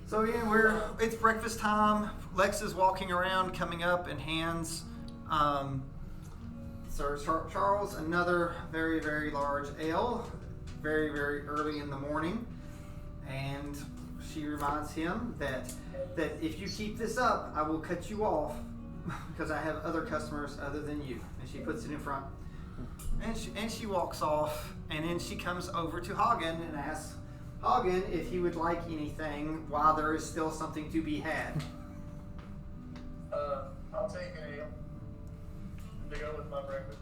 So yeah, it's breakfast time. Lex is walking around, coming up, and hands Sir Charles another very, very large ale, very, very early in the morning, and she reminds him that if you keep this up, I will cut you off because I have other customers other than you. And she puts it in front, and she walks off, and then she comes over to Hagen and asks Hagen if he would like anything while there is still something to be had. I'll take an ale to go with my breakfast.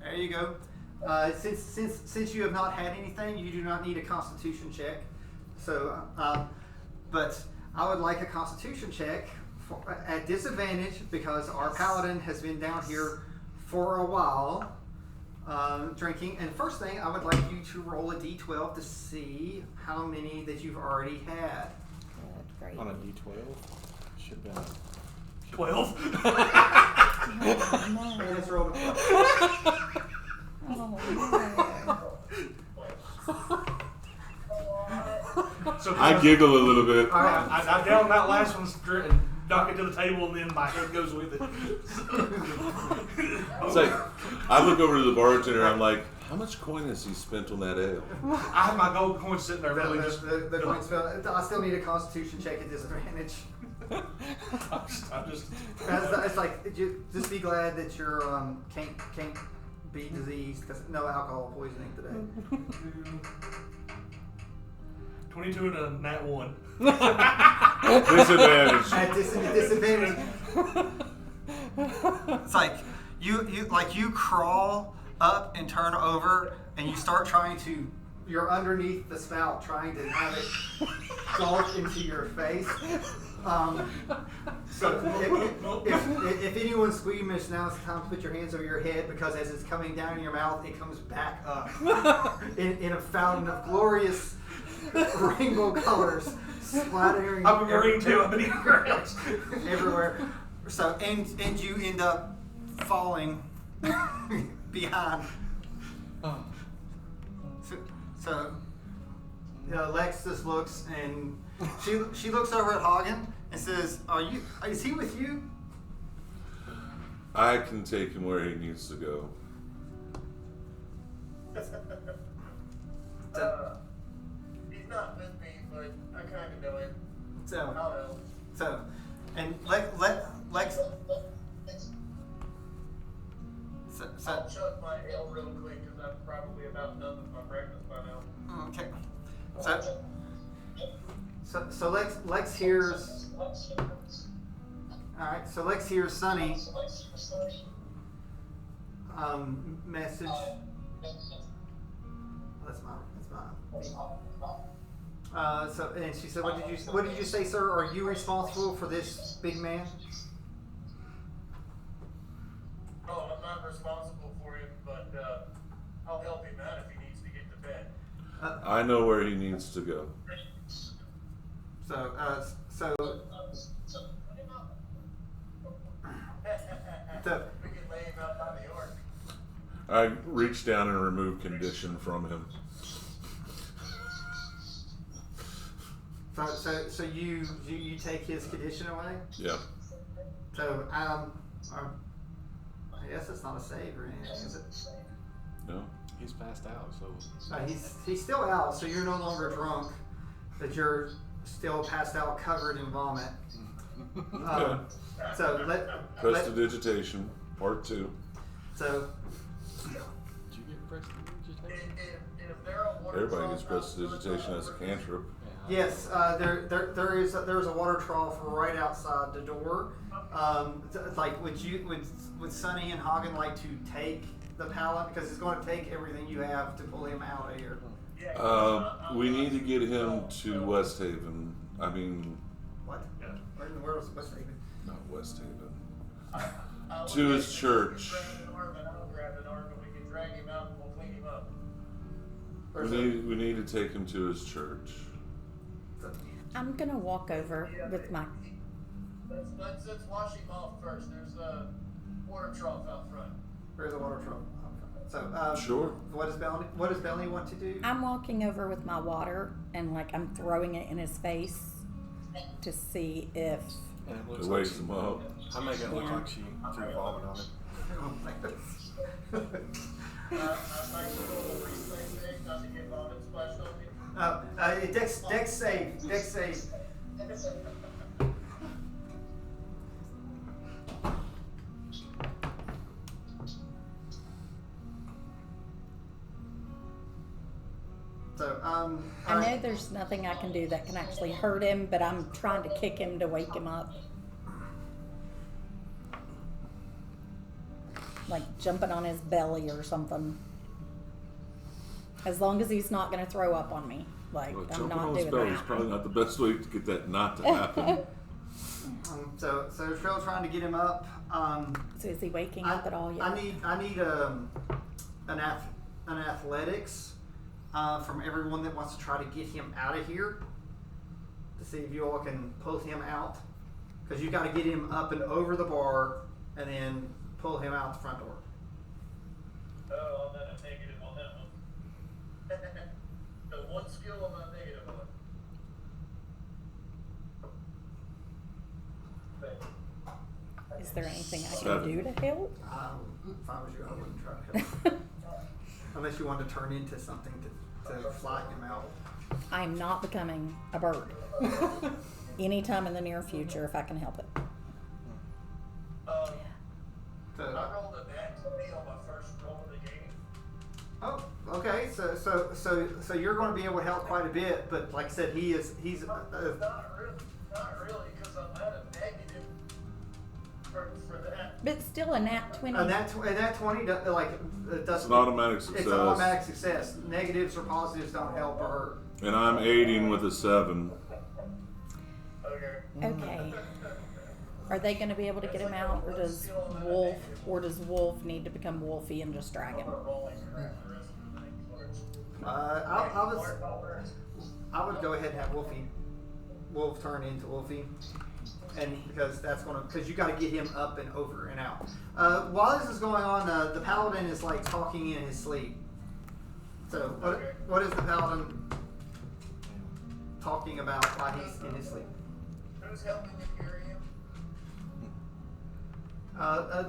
There you go. Since you have not had anything, you do not need a Constitution check. So, but I would like a Constitution check at disadvantage because our paladin has been down here for a while drinking. And first thing, I would like you to roll a d12 to see how many that you've already had. Great. On a D12? Should have been 12? And it's rolled a 12. So I giggle a little bit. All right. I down that last one and knock it to the table, and then my head goes with it. It's like, I look over to the bartender, I'm like, how much coin has he spent on that ale? I have my gold coin sitting there. Really, just The coin spell. I still need a Constitution check at disadvantage. I'm just. It's like just be glad that you're can't be diseased because no alcohol poisoning today. 22 and a nat 1. Disadvantage. At disadvantage. It's like you crawl up and turn over, and you start trying to. You're underneath the spout, trying to have it gulp into your face. So if anyone's squeamish, now it's time to put your hands over your head because as it's coming down in your mouth, it comes back up in a fountain of glorious rainbow colors splattering. I'm a Marine too. I'm an grounds everywhere. So and you end up falling behind. So Lex just looks and she looks over at Hagen and says, is he with you? I can take him where he needs to go. He's not with me, but I kind of know him. So and Lex. I'll chug my ale real quick because I'm probably about done with my breakfast by now. Okay. So Lex hears. All right. So Lex hears Sonny. Message. That's mine. So and she said, "What did you say, sir? Are you responsible for this big man?" Oh, I'm not responsible for him, but I'll help him out if he needs to get to bed. I know where he needs to go. So We can lay him out by the ark. I reach down and remove condition from him. So you take his condition away? Yeah. So I guess it's not a save or anything, is it? No. He's passed out, so He's still out, so you're no longer drunk, but you're still passed out, covered in vomit. Prestidigitation, part 2. So. did you get prestidigitation? If they're a water Everybody trough gets prestidigitation as a cantrip. Yes, there's a water trough right outside the door. Like would Sonny and Hagen like to take the pallet because it's going to take everything you have to pull him out of here. We need to get him to West Haven. I mean, What? Where was West Haven? not West Haven. To his church. I'll grab an arm and we can drag him out and we'll clean him up. We need to take him to his church. I'm gonna walk over with my. Let's wash him off first. There's a water trough out front. Where's the water trough? So Sure. What does Belly want to do? I'm walking over with my water and like I'm throwing it in his face to see if And it It looks wakes like him up. I make it look Yeah. like she threw vomit on him. Oh my goodness. I might go over reflex not to get vomit splashed on me. Dex save. So, I know there's nothing I can do that can actually hurt him, but I'm trying to kick him to wake him up. Like jumping on his belly or something. As long as he's not going to throw up on me. Like, Well, I'm jumping not on his doing belly is that. probably not the best way to get that not to happen. so Trell's trying to get him up. So is he waking up at all yet? I need an athletics from everyone that wants to try to get him out of here. To see if you all can pull him out, because you got to get him up and over the bar, and then pull him out the front door. Oh, I'm at a negative on that one. The one skill I'm a negative on. Is there anything I can 7. do to help? If I was you, I wouldn't try to help him. Unless you want to turn into something to fly him out. I am not becoming a bird. Anytime in the near future if I can help it. So, I rolled a nat 20 on my first roll of the game. oh, okay. So you're going to be able to help quite a bit, but like I said, he's Not really, because I'm at a negative for that. But still a nat 20. and that 20 doesn't. It's an automatic It's success. an automatic success. Negatives or positives don't help or hurt. And I'm aiding with a 7. Okay. Okay. Are they going to be able to get him out, or does Wolf need to become Wolfie and just drag him? I would go ahead and have Wolf turn into Wolfie, and because you got to get him up and over and out. While this is going on, the paladin is like talking in his sleep. So what is the paladin talking about while he's in his sleep? Who's helping me carry him?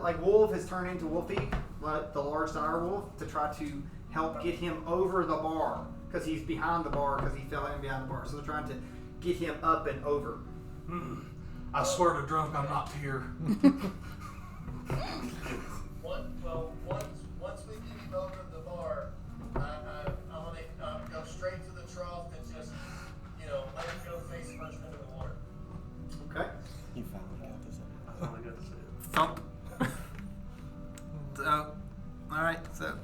Like Wolf has turned into Wolfie, the large dire wolf, to try to help get him over the bar, because he's behind the bar because he fell in behind the bar. So they're trying to get him up and over. I swear to drunk, I'm not here. Once we get him over the bar, I'm gonna go straight to the trough and just, let him go face first into the water. Okay. You finally got this. Thump. So, all right. So,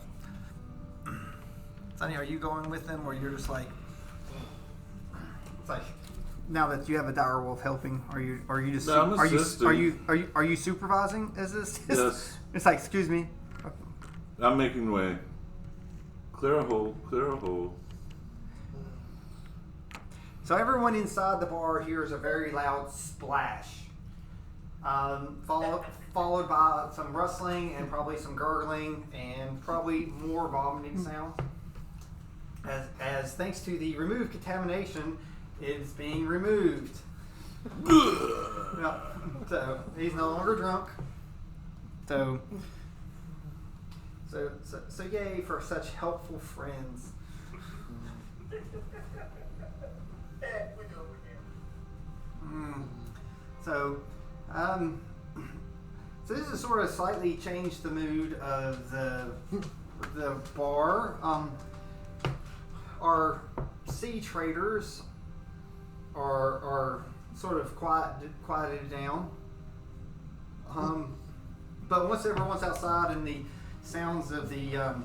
Sonny, are you going with them, or you're just like, it's like, now that you have a dire wolf helping, are you just No, I'm are assisting. you supervising as this? Yes. It's like, excuse me. I'm making way. Clear a hole. Clear a hole. So everyone inside the bar hears a very loud splash, followed by some rustling and probably some gurgling and probably more vomiting sounds. As thanks to the removed contamination, it's being removed. Yeah. So he's no longer drunk. So yay for such helpful friends. We do what we can. So this has sort of slightly changed the mood of the bar. Our sea traders are sort of quieted down. But once everyone's outside and the sounds of the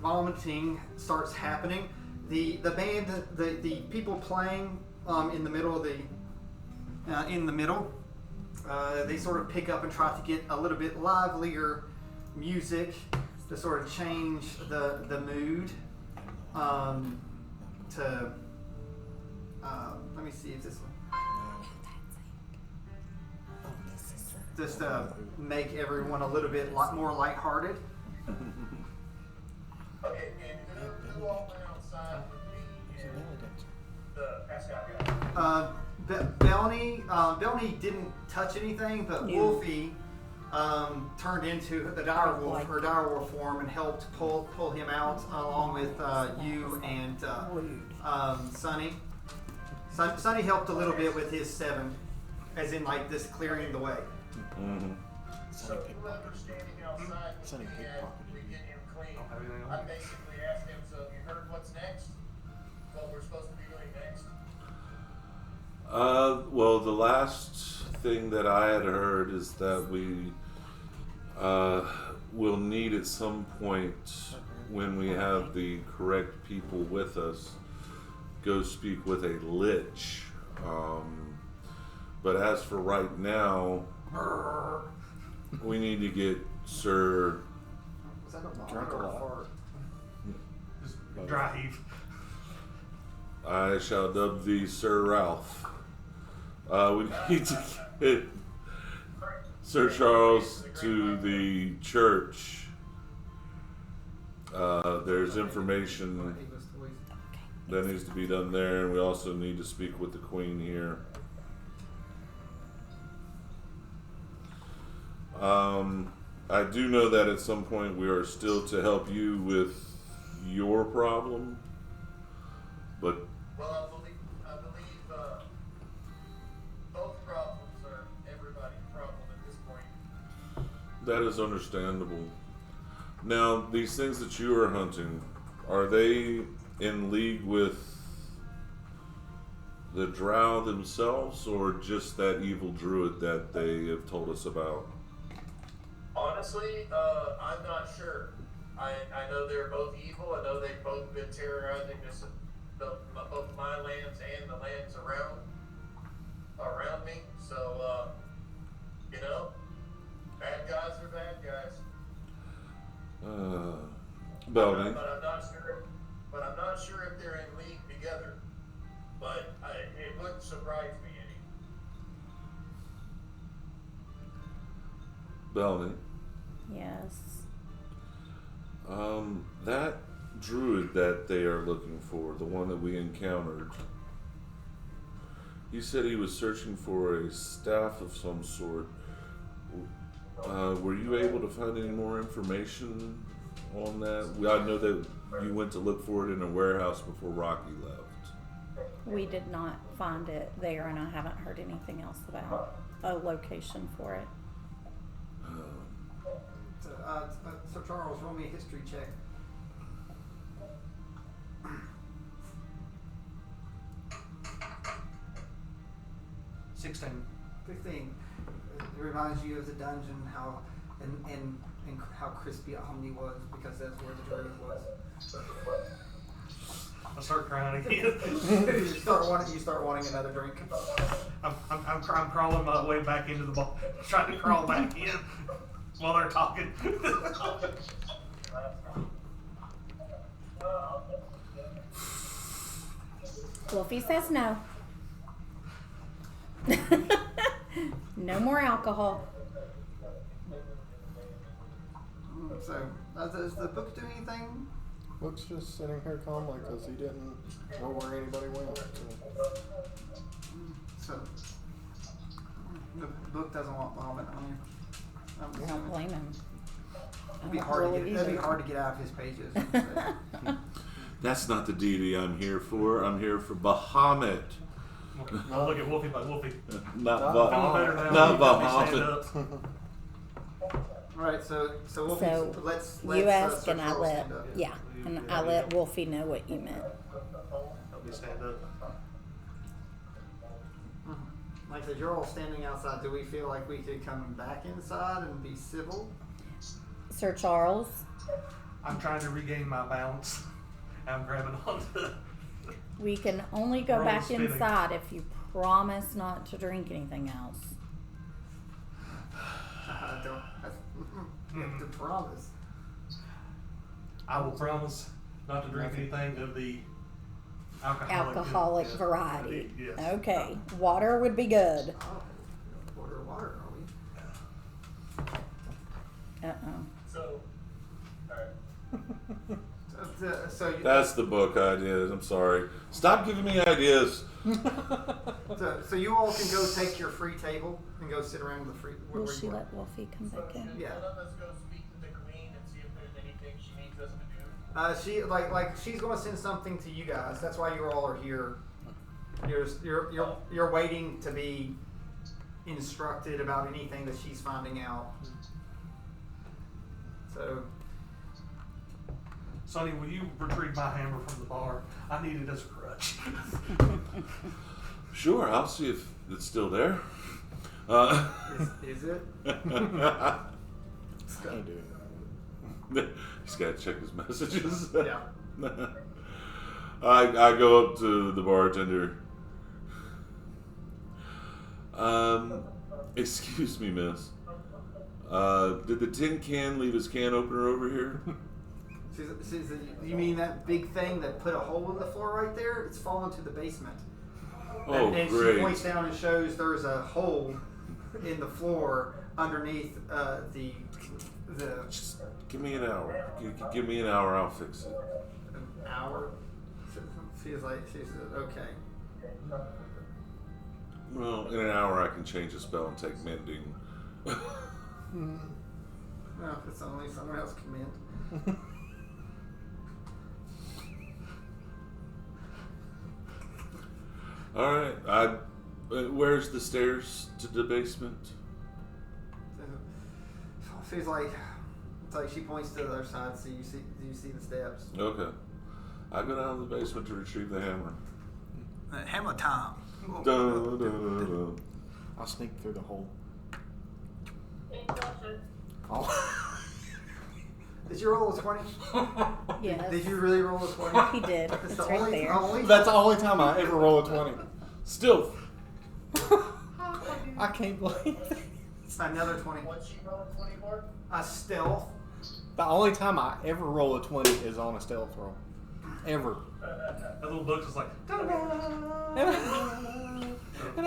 vomiting starts happening, the band, the people playing in the middle of they sort of pick up and try to get a little bit livelier music to sort of change the mood. Let me see if this one. Just make everyone a little bit more lighthearted. Okay, and who all went outside with me He's a and belly dancer. the ascot guy? Belny didn't touch anything, but No. Wolfie turned into the dire wolf, Like- her dire wolf form, and helped pull him out along with you and Rude. Sonny. Sonny helped a little bit with his 7, as in like this clearing the way. Mm-hmm. So Sonny whoever's pickpocketed. standing outside with Sonny me and pickpocketed. we get him clean, Don't have anything on I me. basically asked him, so you heard what's next? What we're supposed to be doing next? Well, the last thing that I had heard is that we will need at some point, when we have the correct people with us, go speak with a lich. But as for right now, we need to get Sir. Was that a Drunk a or lot. fart? Just dry heave. I shall dub thee Sir Ralph. We need to get Sir Charles to the church. There's information He was toys. that needs to be done there, and we also need to speak with the Queen here. I do know that at some point we are still to help you with your problem, but Well, I believe both problems are everybody's problem at this point. that is understandable. Now, these things that you are hunting, are they in league with the drow themselves, or just that evil druid that they have told us about? Honestly, I'm not sure. I know they're both evil. I know they've both been terrorizing both my lands and the lands around me. So, bad guys are bad guys. Belvin. But I'm not sure. But I'm not sure if they're in league together. But it wouldn't surprise me any. Belvin. Yes. That druid that they are looking for, the one that we encountered, he said he was searching for a staff of some sort. Were you able to find any more information on that? I know that you went to look for it in a warehouse before Rocky left. We did not find it there, and I haven't heard anything else about a location for it. So Charles, roll me a history check. $16. 15. It reminds you of the dungeon, how and how crispy Omni was, because that's where the druid was. I start crying again. you start wanting another drink. I'm crawling my way back into the ball, trying to crawl back in while they're talking. Wolfie says no. No more alcohol. So, does the book do anything? Book's just sitting here calmly because he didn't know where anybody went. So, the book doesn't want vomit on you. I'm I don't assuming. blame him. It'd be I don't hard to really get. That'd be either. hard to get out of his pages. That's not the deity I'm here for. I'm here for Bahamut. I'll look at Wolfie by Wolfie. Not Feeling better now. Not Let me stand Bahamut. up. All right, so we'll So let's you ask Sir and I Charles let stand up. yeah, and I let Wolfie know what you meant. Let me stand up. Like I said, you're all standing outside. Do we feel like we could come back inside and be civil? Sir Charles, I'm trying to regain my balance. I'm grabbing onto. we can only go We're back all spinning. inside if you promise not to drink anything else. I don't. You have to promise. I will promise not to drink anything of the Alcoholic yeah. variety. Yes. Okay, water would be good. Oh, order water, are we? Uh-oh. So, alright. So you, That's the book ideas. I'm sorry. Stop giving me ideas. so you all can go take your free table and go sit around the free. Will where she you are. let Wolfie come back in? Yeah. One of us go speak to the queen and see if there's anything she needs us to do. She like she's going to send something to you guys. That's why you all are here. You're waiting to be instructed about anything that she's finding out. So. Sonny, will you retrieve my hammer from the bar? I need it as a crutch. Sure, I'll see if it's still there. Is it? Gotta do it. He's got to check his messages. Yeah. I go up to the bartender. Excuse me, miss. Did the tin can leave his can opener over here? You mean that big thing that put a hole in the floor right there? It's fallen to the basement. Oh, and great. she points down and shows there's a hole in the floor underneath the. Just give me an hour. Give me an hour, I'll fix it. An hour? She says, okay. Well, in an hour I can change a spell and take mending. Well, if it's only someone else can mend. All right. Where's the stairs to the basement? She's like, it's like she points to the other side. So do you see the steps? Okay. I go down to the basement to retrieve the hammer. Hammer time. Dun, dun, dun, dun. I'll sneak through the hole. Oh. Did you roll a 20? Yes. Did you really roll a 20? He did. It's It's the right there. That's the only time I ever roll a 20. Still. I can't believe it. Another 20. What's she rolling 24? A stealth. The only time I ever roll a 20 is on a stealth roll. Ever. That little book is like, And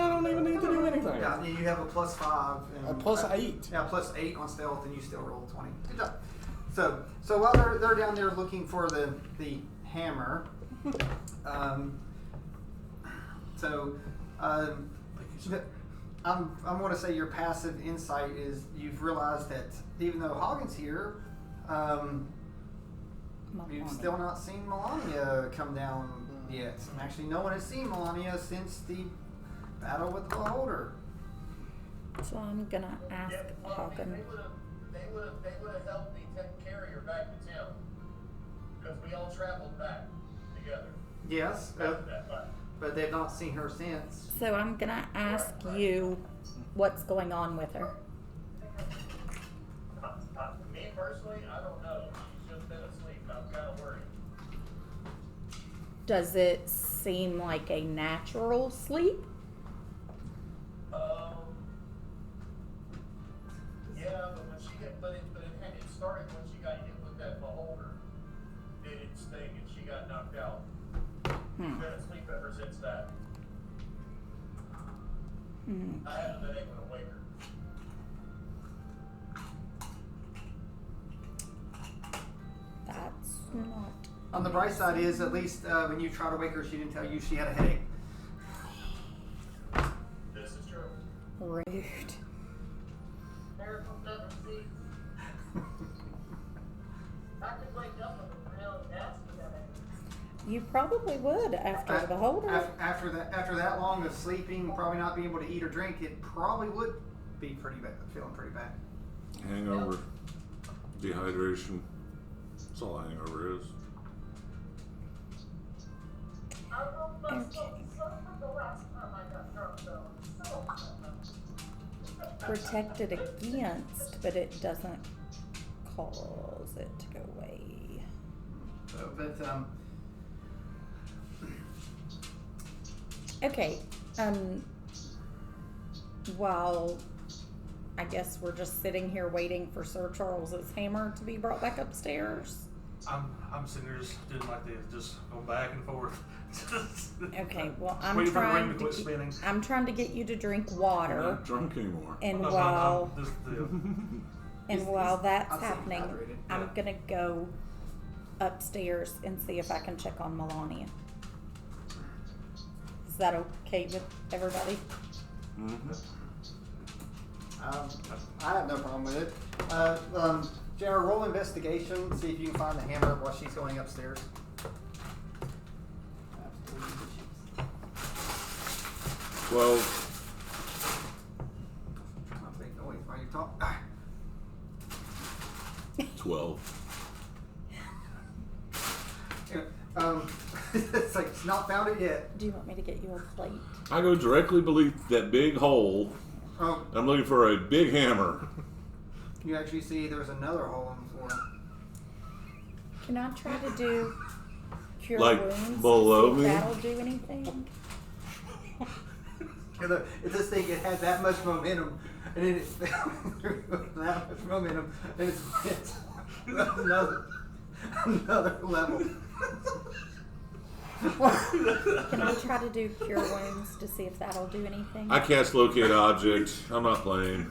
I don't even need to do anything. Yeah, you have a +5. And, A +8. Yeah, +8 on stealth, and you still roll 20. Good job. So while they're down there looking for the hammer, I'm going to say your passive insight is you've realized that even though Hagen's here, you've still not seen Melania come down yet. And actually, no one has seen Melania since the battle with the Beholder. So I'm gonna ask Hagen. They would have helped me carry her back to town because we all traveled back together. Yes, After that fight. but they've not seen her since. So I'm gonna ask you what's going on with her. Me personally, I don't know. She's just been asleep. I'm kind of worried. Does it seem like a natural sleep? Yeah, but when she it started when she got hit with that beholder. Did its thing and she got knocked out. She's been asleep ever since that. I haven't been able to wake her. That's not. On the bright side is, at least when you try to wake her, she didn't tell you she had a headache. This is true. Rude. Miracle never cease. I could wake up with a real nasty headache. You probably would after the beholder. After that long of sleeping, probably not being able to eat or drink, it probably would be pretty bad, feeling pretty bad. Hangover. Dehydration. That's all a hangover is. I wrote myself Okay. something the last time I got drunk though. So Protected against, but it doesn't cause it to go away. So, but Okay. While I guess we're just sitting here waiting for Sir Charles's hammer to be brought back upstairs. I'm sitting here just doing like this, just going back and forth. Okay, well I'm Waiting for the ring trying to to quit spinning. I'm trying to get you to drink I'm water, not drunk anymore. and No, while I'm just, and while that's I'll say happening, hydrated. I'm Yeah. gonna go upstairs and see if I can check on Melania. Is that okay with everybody? Mm-hmm. I have no problem with it. Jenna, roll investigation. See if you can find the hammer while she's going upstairs. Well, Trying not to make noise while you talk. 12. It's like it's not found it yet. Do you want me to get you a plate? I go directly beneath that big hole. Oh, I'm looking for a big hammer. you actually see there's another hole in the floor. Can I try to do cure Like wounds? below See if me? that'll do anything? If this thing had that much momentum, and then it fell through that much momentum, and it's another level. Can I try to do cure wounds to see if that'll do anything? I cast locate object. I'm not playing.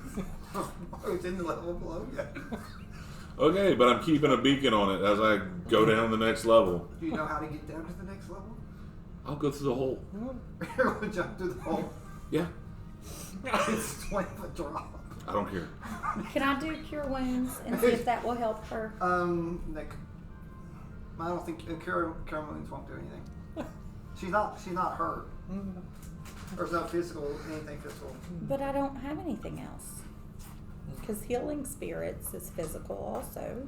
Oh, it's in the level below you. Okay, but I'm keeping a beacon on it as I go down the next level. Do you know how to get down to the next level? I'll go through the hole. You're gonna jump through the hole. Yeah, It's a 20-foot drop. I don't care. Can I do cure wounds and see if that will help her? Nick, I don't think cure wounds won't do anything. She's not hurt. There's no anything physical. But I don't have anything else. Because healing spirits is physical also.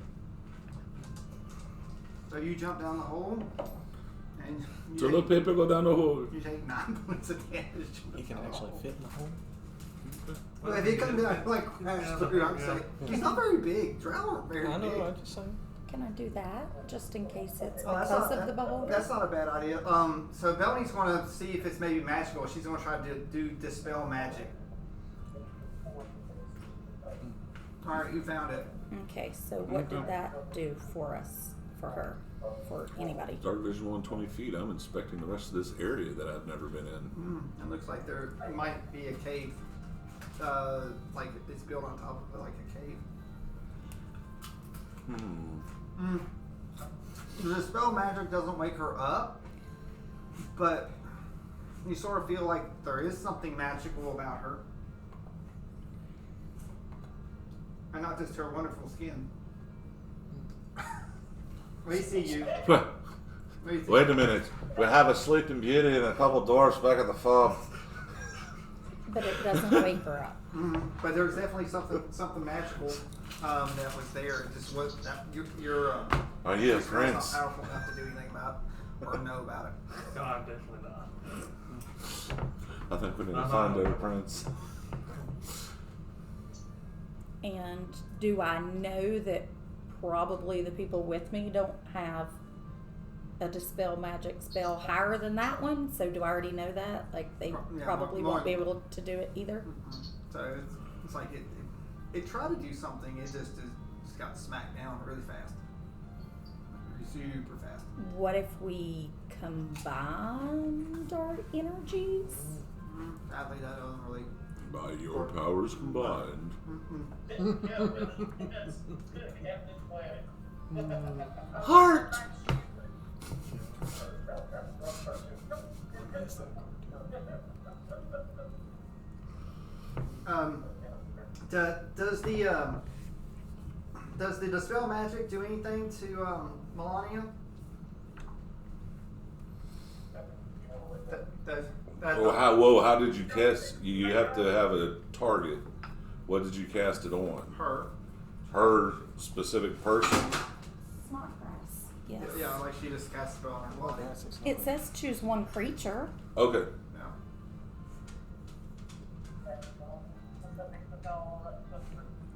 So you jump down the hole, and So the paper go down the hole. you take 9 points of damage. You can actually fit in the hole. Well, if it comes down like crash through, I'm saying he's not very big. Drow aren't very I big. know, I just saying. Can I do that just in case it's Oh, because of the beholder? That's not a bad idea. So Belly's going to see if it's maybe magical. She's going to try to do dispel magic. All right, you found it. Okay, so what did that do for us, for her, for anybody? Dark vision 120 feet. I'm inspecting the rest of this area that I've never been in. It looks like there might be a cave, like it's built on top of like a cave. The dispel magic doesn't wake her up, but you sort of feel like there is something magical about her. And not just her wonderful skin. We see you. We see Wait a minute. We have a sleeping beauty and a couple dwarfs back at the farm. But it doesn't wake her up. But there's definitely something magical that was there. It just was that you're Are you a your skill's prince? not powerful enough to do anything about or know about it. No, I'm definitely not. I think we need to find a prince. And do I know that probably the people with me don't have a dispel magic spell higher than that one? So do I already know that? Like they Yeah, probably more won't be able to do it either? So it's like it tried to do something. It just got smacked down really fast, super fast. What if we combined our energies? Sadly, that doesn't really. By your powers combined. Heart! Does the dispel magic do anything to Melania? How did you cast? You have to have a target. What did you cast it on? Her. Her specific person? Smart grass. Yes. Yeah, like she just cast a spell on her body. It says choose one creature. Okay. Yeah.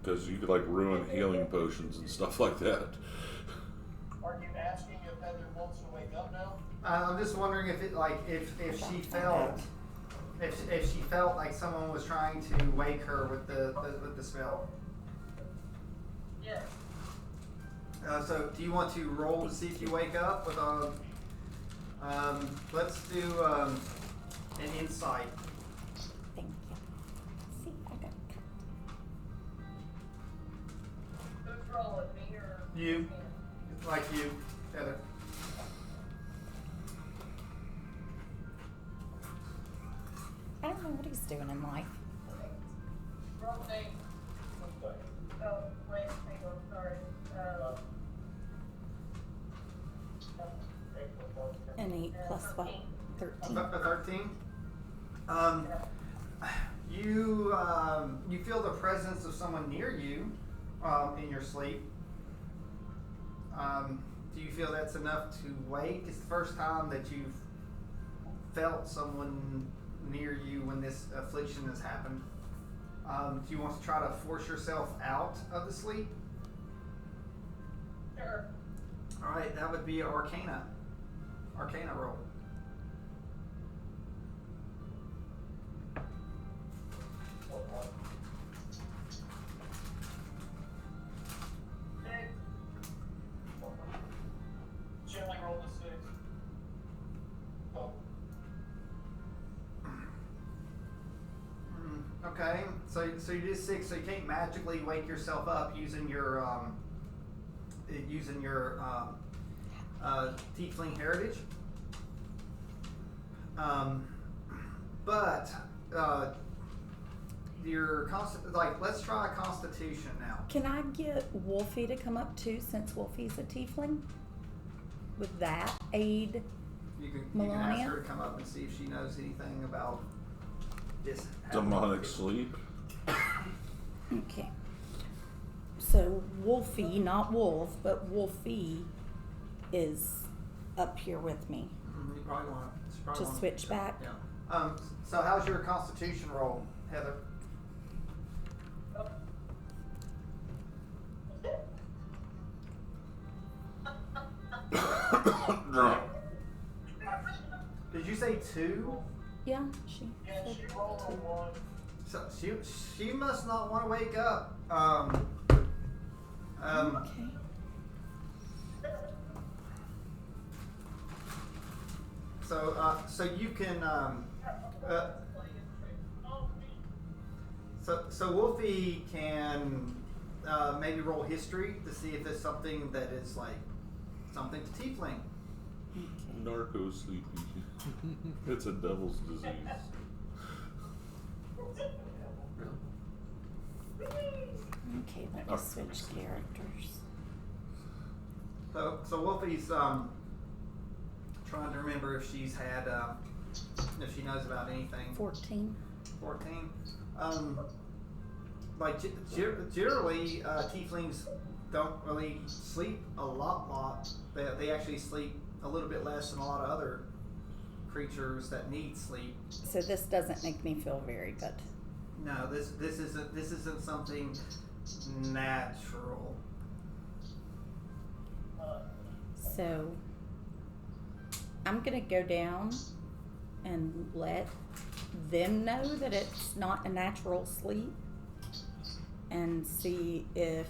Because you could like ruin healing potions and stuff like that. Are you asking if Heather wants to wake up now? I'm just wondering if if she felt if she felt like someone was trying to wake her with the spell. Yes. So do you want to roll to see if you wake up with let's do an insight. Thank you. See, I got cut. Who's rolling, me or You, like you, Heather. I don't know what he's doing in life. Oh, wait, hang on, sorry. An 8 plus what? 13. A 13. You feel the presence of someone near you in your sleep. Do you feel that's enough to wake? It's the first time that you've felt someone near you when this affliction has happened. Do you want to try to force yourself out of the sleep? Sure. All right, that would be Arcana. Arcana roll. She only rolled a 6. Okay, so you did 6, so you can't magically wake yourself up using your tiefling heritage. But your let's try a Constitution now. Can I get Wolfie to come up too, since Wolfie's a tiefling? Would that aid? You can ask Melania? her to come up and see if she knows anything about this Demonic sleep. Okay. So Wolfie, not Wolf, but Wolfie is up here with me. You probably want To switch back? Yeah. So how's your Constitution roll, Heather? Drunk. Did you say 2? Yeah, she Yeah, said she rolled a 1. So she must not want to wake up. okay. So you can so Wolfie can maybe roll history to see if there's something that is like something to tiefling. Narco sleepy. It's a devil's disease. Okay, let me switch characters. So Wolfie's trying to remember if she's had if she knows about anything. 14. 14. Generally, tieflings don't really sleep a lot. They actually sleep a little bit less than a lot of other creatures that need sleep. So this doesn't make me feel very good. No, this isn't something natural. So I'm gonna go down and let them know that it's not a natural sleep, and see if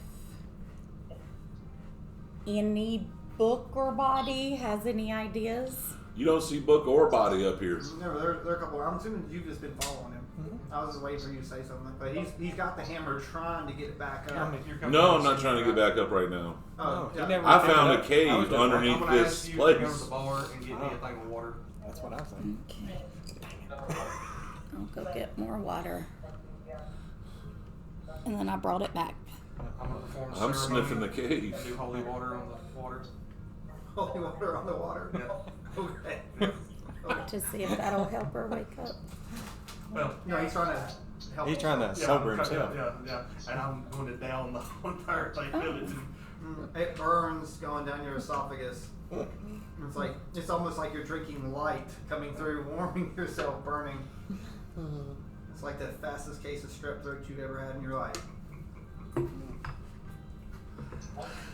any book or body has any ideas. You don't see book or body up here. No, there are a couple. I'm assuming you've just been following him. I was just waiting for you to say something, but he's got the hammer trying to get it back up. No, I'm not trying to get back up right now. Oh, he yeah. never- I found a I was cave just- underneath I'm gonna this ask you to go to place. the bar and get me a thing of water. That's what I was thinking. Okay. I'll go get more water. And then I brought it back. I'm gonna perform a I'm ceremony, sniffing the cave. do holy water on the water. Holy water on the water. Yeah. Okay. To see if that'll help her wake up. Well, No, he's trying to help. He's trying to yeah, sober I'm himself. Yeah, and I'm going to down the entire thing with it. It burns going down your esophagus. It's almost like you're drinking light coming through, warming yourself, burning. It's like the fastest case of strep throat you've ever had in your life.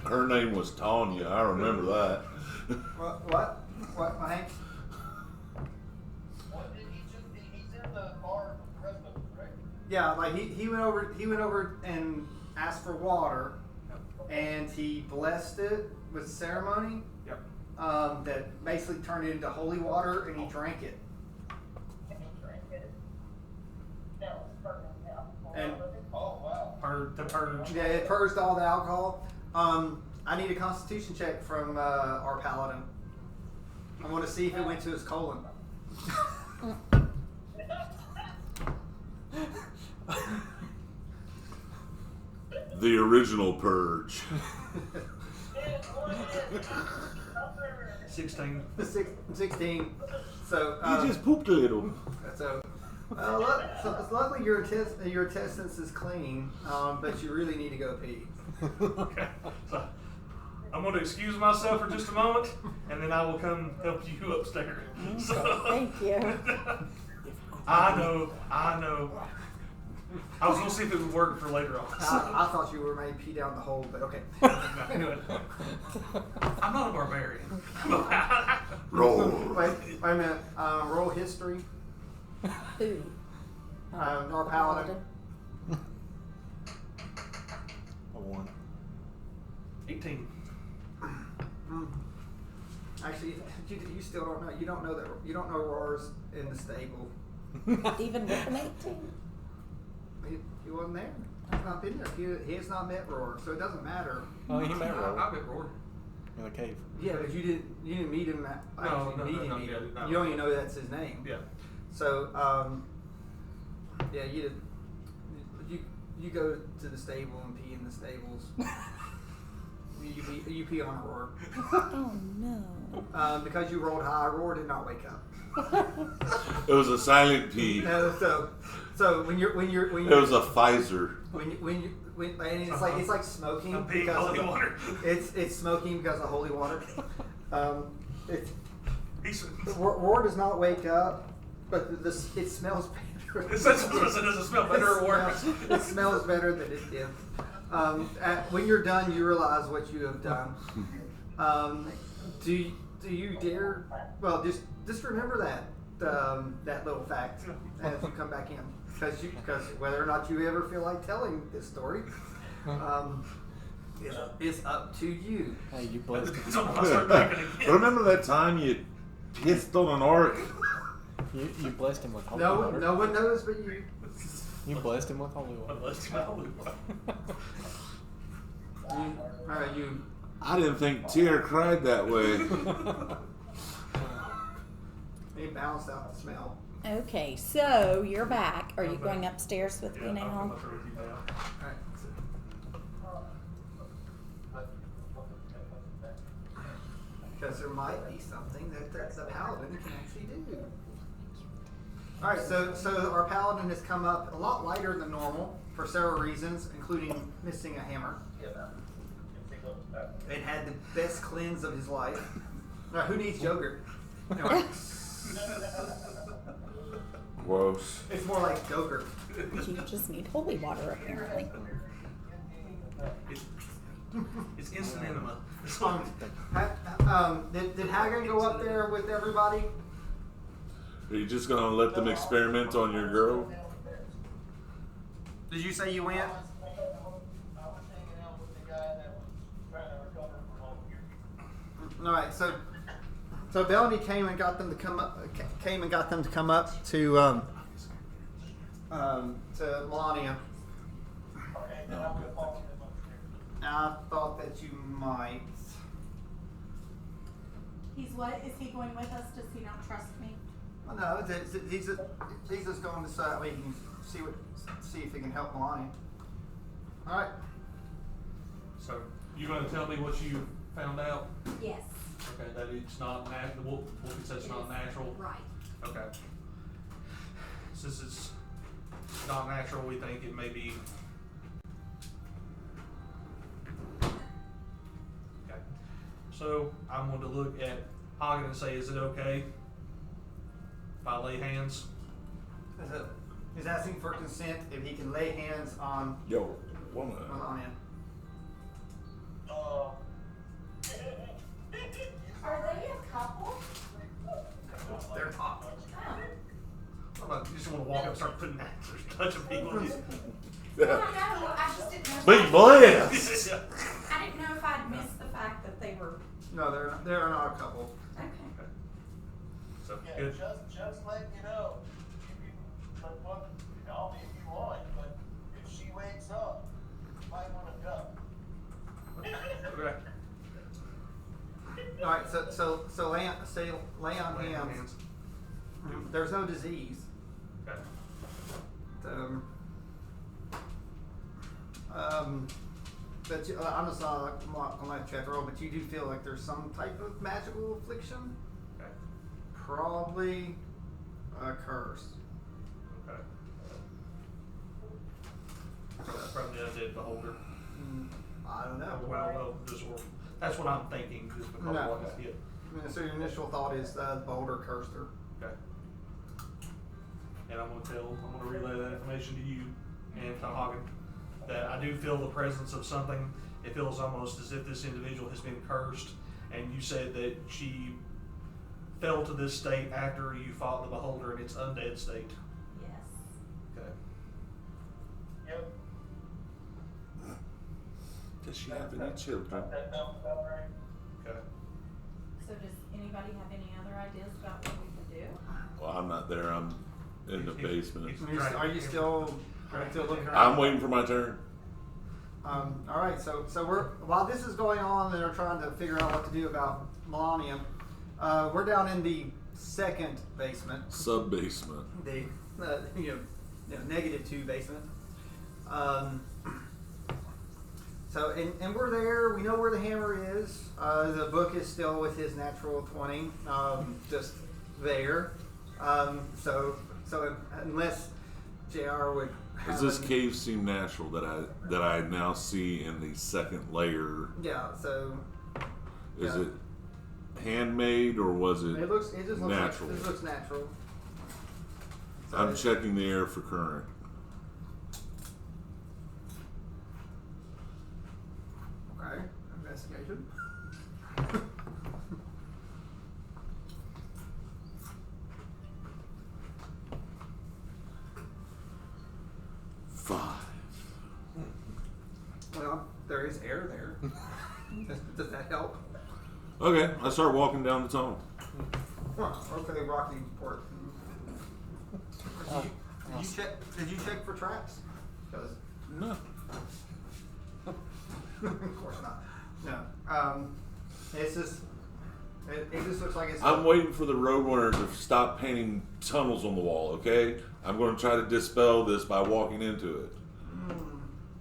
Her name was Tanya. I remember that. What, Hank? What did he just? He's in the bar with the rest of us, right? Yeah, like he went over and asked for water, and he blessed it with ceremony. Yep. That basically turned it into holy water, and he drank it. And Oh wow. To purge. yeah, it purged all the alcohol. I need a Constitution check from our paladin. I want to see if it went to his colon. The original purge. 16. 16. So You just pooped a little. so luckily your intestines is clean, but you really need to go pee. Okay. So I'm going to excuse myself for just a moment, and then I will come help you upstairs. So, Thank you. I know. I was going to see if it would work for later on. I thought you were made pee down the hole, but okay. Anyway, I'm not a barbarian. Roll. Wait a minute. Roll history. Who? Our paladin. A 1. 18. Actually, you still don't know. You don't know that. You don't know Roar's in the stable. Even with an 18? He wasn't there. He's not been there. He has not met Roar, so it doesn't matter. Oh, he met I Roar bet Roar. in the cave. Yeah, but you didn't meet him. No, Meet him. yeah, no. You don't even know that's his name. Yeah. So, yeah, you go to the stable and pee in the stables. you pee on Roar. Oh no. Because you rolled high, Roar did not wake up. It was a silent pee. So when you're It was a Pfizer. and it's like smoking A big because holy of water. It's smoking because of holy water. He's, Roar does not wake up, but it smells better. it doesn't smell better or worse. It smells better than it did. When you're done, you realize what you have done. Do you dare? Well, just remember that little fact as you come back in, because whether or not you ever feel like telling this story, is up to you. Hey, you blessed him. So I start thinking again. Remember that time you pissed on an ark? You blessed him with holy No water. one knows but you. You blessed him with holy water. You I didn't think Tyr cried that way. balanced out the smell. Okay, so you're back. Are you going upstairs with me Yeah, I'll now? come up there with you now. Alright. Because there might be something that the paladin can actually do. Alright, so our paladin has come up a lot lighter than normal for several reasons, including missing a hammer. It had the best cleanse of his life. Now, who needs yogurt? Anyway, Gross. it's more like yogurt. You just need holy water, apparently. It's instant enema. Did Hagen go up there with everybody? Are you just gonna let them experiment on your girl? Did you say you went? I was hanging out with the guy that was trying to recover from all your. All right, so Bellamy came and got them to come up. To Melania. Okay, then I will follow him upstairs. I thought that you might. He's what? Is he going with us? Does he not trust me? Well, no, he's just going to say he can see if he can help Melania. All right. So, you going to tell me what you found out? Yes. Okay, that it's not natural. Wolfie said it's not natural. Right. Okay. Since it's not natural, we think it may be. Okay. So I'm going to look at Hagen and say, is it okay if I lay hands? He's asking for consent if he can lay hands on Yo, woman. Melania. Are they a couple? They're not. What about you just want to walk up and start putting answers, touching people? I know. I just didn't know. Be blessed. I didn't know if I'd missed the fact that they were. No, they're not a couple. Okay. So Yeah, good. just letting you know. You can call me if you want, but if she wakes up, you might want to go. Okay. All right, so lay on hands. There's no disease. Okay. But I'm just not gonna let you have to roll, but you do feel like there's some type of magical affliction. Okay. Probably a curse. Okay. From the undead beholder. I don't know. Well, that's what I'm thinking, just because No. of what I get. So your initial thought is the boulder cursed her. Okay. And I'm gonna relay that information to you and to Hagen, that I do feel the presence of something. It feels almost as if this individual has been cursed, and you said that she fell to this state after you fought the beholder in its undead state. Yes. Okay. Yep. Does she have any children? That sounds about right. Okay. So does anybody have any other ideas about what we could do? Well, I'm not there. I'm in the basement. Are you still looking around? I'm waiting for my turn. All right, so while this is going on, and they're trying to figure out what to do about Melania. We're down in the second basement, Sub basement. the -2 basement. So and we're there. We know where the hammer is. The book is still with his natural 20, just there. So unless JR would. Does this cave seem natural that I now see in the second layer? Yeah. So. Is yeah. it handmade or was it? It just looks natural. Like, it looks natural. So I'm checking the air for current. Okay, investigation. Five. Well, there is air there. Does that help? Okay, I start walking down the tunnel. Okay, rocky port. Did you check for traps? 'Cause- No. of course not. No. It's just. It just looks like it's. I'm waiting for the Roadrunner to stop painting tunnels on the wall, okay? I'm going to try to dispel this by walking into it.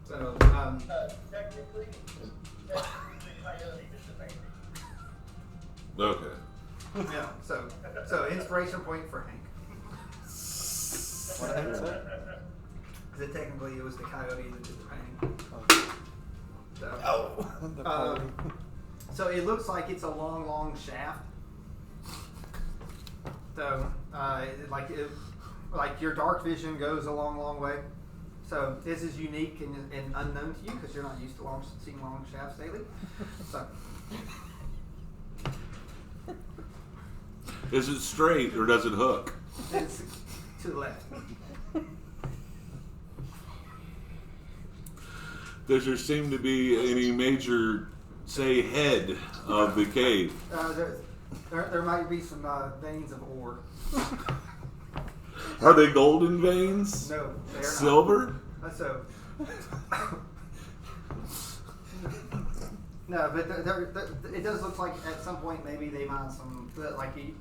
So. Technically, the coyote is the baby. Okay. Yeah. So inspiration point for Hank. What did I say? Because technically it was the coyote that did the painting. So, The party. so it looks like it's a long shaft. So, like your dark vision goes a long way. So this is unique and unknown to you because you're not used to seeing long shafts daily. So, Is it straight or does it hook? it's to the left. Does there seem to be any major, say, head of the cave? There might be some veins of ore. Are they golden veins? No, they're Silver? not. So. No, but it does look like at some point maybe they mine some,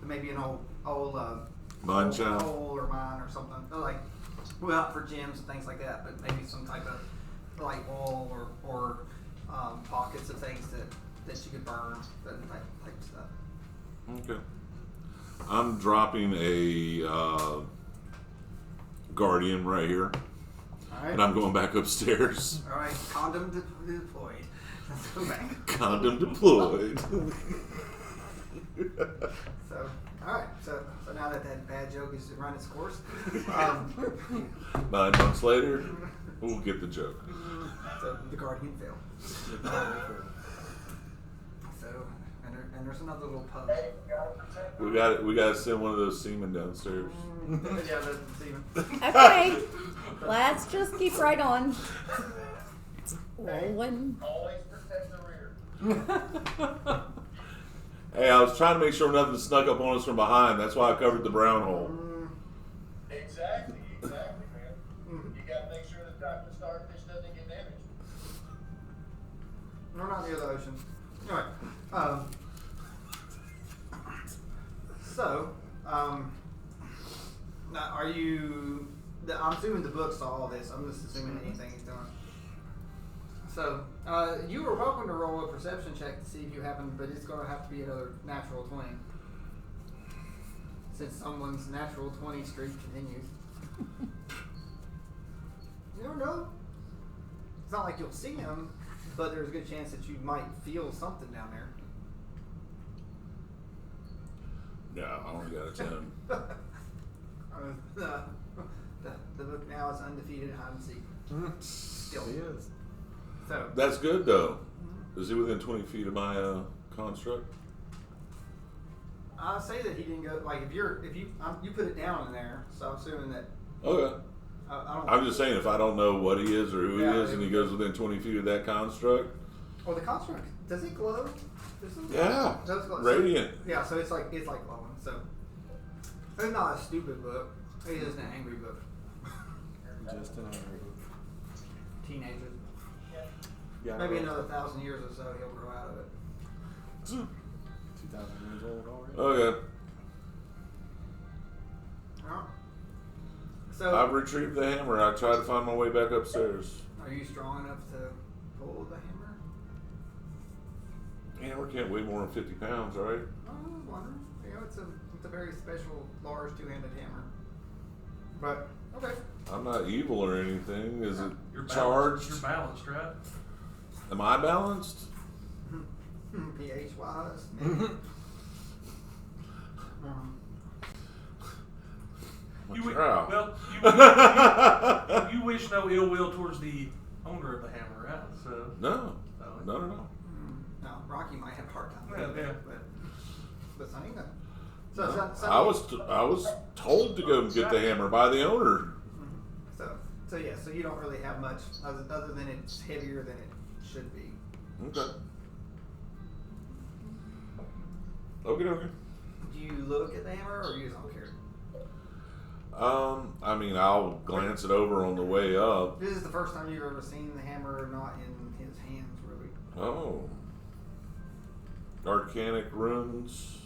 maybe an old Mine shaft? coal or mine or something. Like, well, out for gems and things like that, but maybe some type of like oil or pockets of things that you could burn, that type of stuff. Okay. I'm dropping a guardian right here, All right. and I'm going back upstairs. All right. Condom deployed. Let's go back. Condom deployed. So, all right. So now that bad joke is run its course, 9 months later, we'll get the joke. so the guardian failed. So, and there's another little pub. Hey, you gotta protect We got to send one of those seamen downstairs. Yeah, that's even. Okay, let's just keep right on. Rolling. Always protect the rear. Hey, I was trying to make sure nothing snuck up on us from behind. That's why I covered the brown hole. Exactly, man. You gotta make sure the Dr. Starfish doesn't get damaged. We're not near the ocean. All right. So, now are you? I'm assuming the book saw all this. I'm just assuming anything he's doing. So, you are welcome to roll a perception check to see if you happen, but it's going to have to be another natural 20. Since someone's natural 20 streak continues. You don't know. It's not like you'll see him, but there's a good chance that you might feel something down there. No, I only got a 10. The book now is undefeated hide and seek. Still. He is. So That's good though. Is he within 20 feet of my construct? I say that he didn't go. Like if you put it down in there, so I'm assuming that. Okay. I don't. I'm just saying, if I don't know what he is or who Yeah, he is, and he goes within 20 feet of that construct, Well, the construct, does it glow? Does it yeah, Does it glow? radiant. So, yeah, so it's like glowing. So it's not a stupid book. It is an angry book. Just an angry. Teenagers. Yeah, Maybe another 1,000 years or so, he'll grow out of it. 2,000 years old already. Okay. Alright. So, I've retrieved the hammer. I tried to find my way back upstairs. are you strong enough to pull the hammer? Hammer can't weigh more than 50 pounds, right? Oh, I was wondering. You know, it's a very special, large, two-handed hammer. But okay. I'm not evil or anything. Is it You're charged? You're balanced, right? Am I balanced? pH wise. Maybe. You wi- Wow. well, you wish no ill will towards the owner of the hammer, right? So No, not at all. No, Rocky might have a hard time. Yeah, with it, yeah. But Sonny, no. So, No. Sonny, I was told to go and get the hammer by the owner. So yeah. So you don't really have much other than it's heavier than it should be. Okay. Okay. Do you look at the hammer or you just don't care? I mean, I'll glance it over on the way up. This is the first time you've ever seen the hammer not in his hands, really. Oh. Arcanic runes.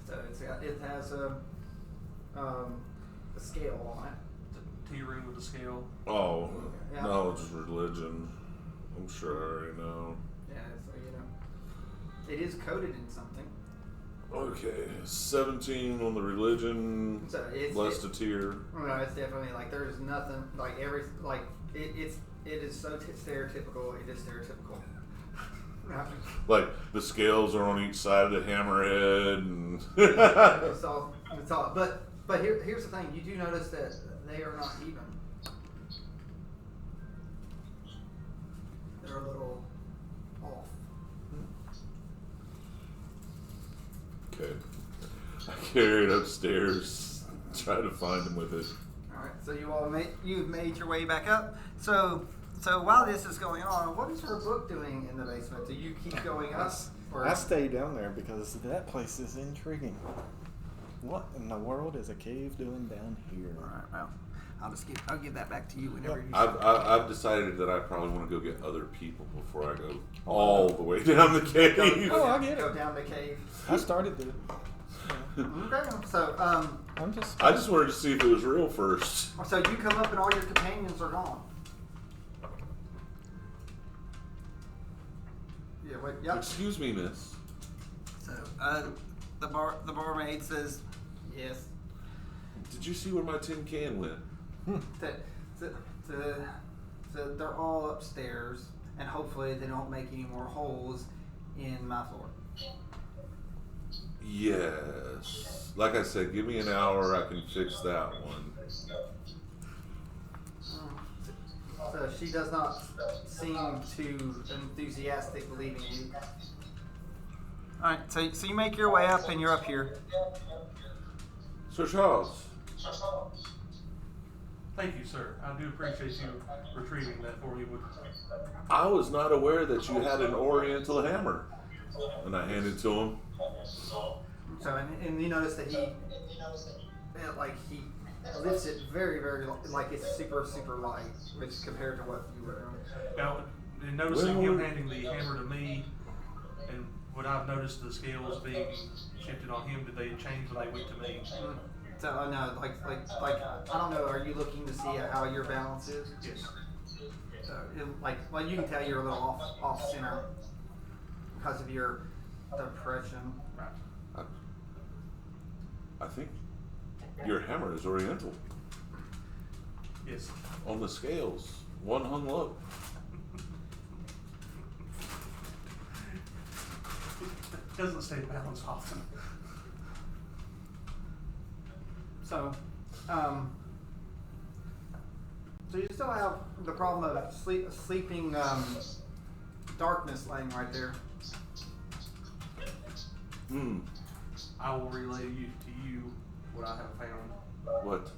So it has a scale on it. T-ring with the scale. Oh, Yeah. no, it's religion. I'm sure I already know. Yeah, so you know, it is coated in something. Okay, 17 on the religion, So it's less a tier. No, it's definitely like there's nothing like it is so stereotypical. It is stereotypical. Like the scales are on each side of the hammerhead, and it's all. But here's the thing. You do notice that they are not even. They're a little off. okay. I carry it upstairs, try to find him with it. All right. So you've made your way back up. So while this is going on, what is her book doing in the basement? Do you keep going up? Or I stay down there because that place is intriguing. What in the world is a cave doing down here? All right. Well, I'll give that back to you whenever you. I've decided that I probably want to go get other people before I go all the way down the cave. Oh, I get Go it. down the cave. I started the. Okay. So I'm just. I just wanted to see if it was real first. So you come up and all your companions are gone. Yeah, wait, yep. Excuse me, miss. So the barmaid says, yes. Did you see where my tin can went? They're all upstairs, and hopefully they don't make any more holes in my floor. Yes. Like I said, give me an hour, I can fix that one. So she does not seem too enthusiastic leaving you. Alright, so you make your way up and you're up here. Sir Charles. Thank you, sir. I do appreciate you retrieving that for me. I was not aware that you had an oriental hammer. And I handed it to him. So and you notice that he lifts it very, very like it's super, super light, which compared to what you were doing. Now, in noticing him handing the hammer to me and Would I've noticed the scales being shifted on him? Did they change when they went to me? So no, like I don't know. Are you looking to see how your balance is? Yes. So well, you can tell you're a little off center because of your depression. Right. I think your hammer is oriental. Yes. On the scales, one hung low. Doesn't stay balanced often. So, so you still have the problem of sleeping darkness laying right there. Hmm. I will relay to you what I have found. What?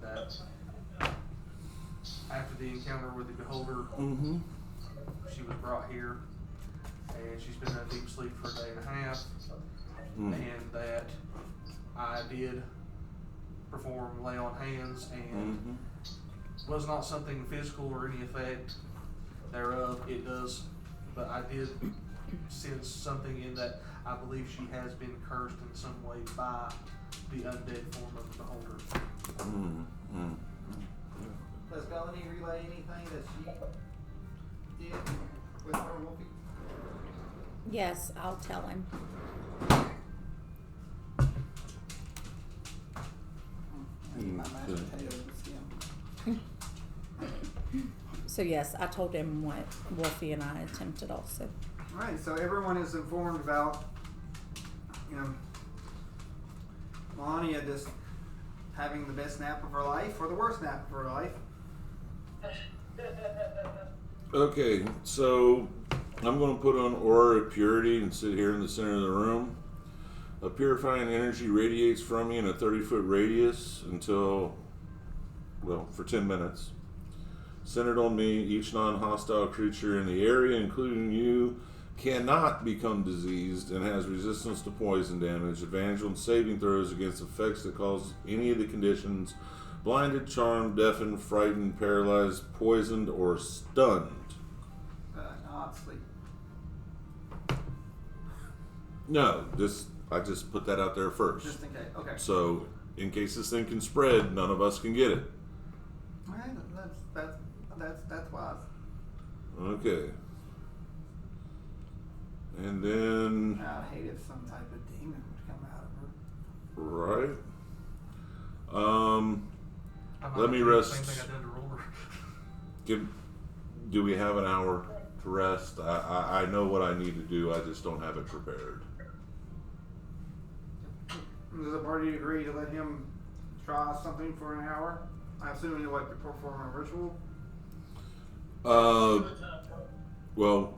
That after the encounter with the beholder, Mm-hmm. she was brought here, and she's been in a deep sleep for a day and a half, Mm. and that I did perform lay on hands, and Mm-hmm. was not something physical or any effect thereof. It does, but I did sense something in that I believe she has been cursed in some way by the undead form of the beholder. Mm-hmm. Does Melanie relay anything that she did with her Wolfie? Yes, I'll tell him. I need my mashed Okay. potatoes and skim. So yes, I told him what Wolfie and I attempted also. All right, so everyone is informed about, Melania just having the best nap of her life or the worst nap of her life. Okay, so I'm going to put on Aura of Purity and sit here in the center of the room. A purifying energy radiates from me in a 30-foot radius for 10 minutes. Centered on me, each non-hostile creature in the area, including you, cannot become diseased and has resistance to poison damage. Advantage on saving throws against effects that cause any of the conditions: blinded, charmed, deafened, frightened, paralyzed, poisoned, or stunned. Not sleep. No, I just put that out there first. Just in case. Okay. So, in case this thing can spread, none of us can get it. All right, that's wise. Okay. And then, I'd hate if some type of demon would come out of her. right. I'm not Let me gonna do rest. the same thing I did to Roller. Do we have an hour to rest? I know what I need to do. I just don't have it prepared. Does the party agree to let him try something for an hour? I assume he'd like to perform a ritual. Well,